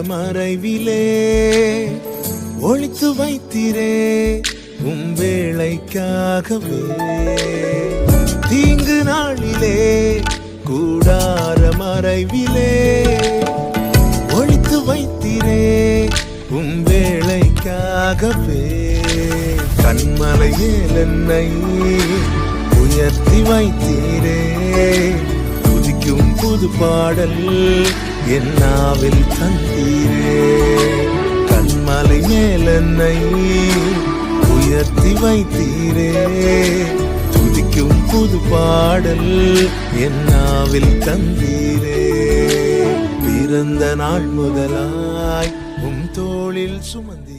மறைவிலே ஒளித்து வைத்தீரே உம் வேளைக்காகவே. தீங்கு நாளிலே கூடார மறைவிலே ஒளித்து வைத்தீரே உம் வேளைக்காகவே. கண்மலையில் என்னை உயர்த்தி வைத்தீரே துதிக்கும் புது பாடல் என் நாவில் தந்தீரே. கண்மலை மேல் என்னை உயர்த்தி வைத்தீரே துதிக்கும் புது பாடல் என் நாவில் தந்தீரே. பிறந்த நாள் முதலாய் உம் தோளில் சுமந்தீரே.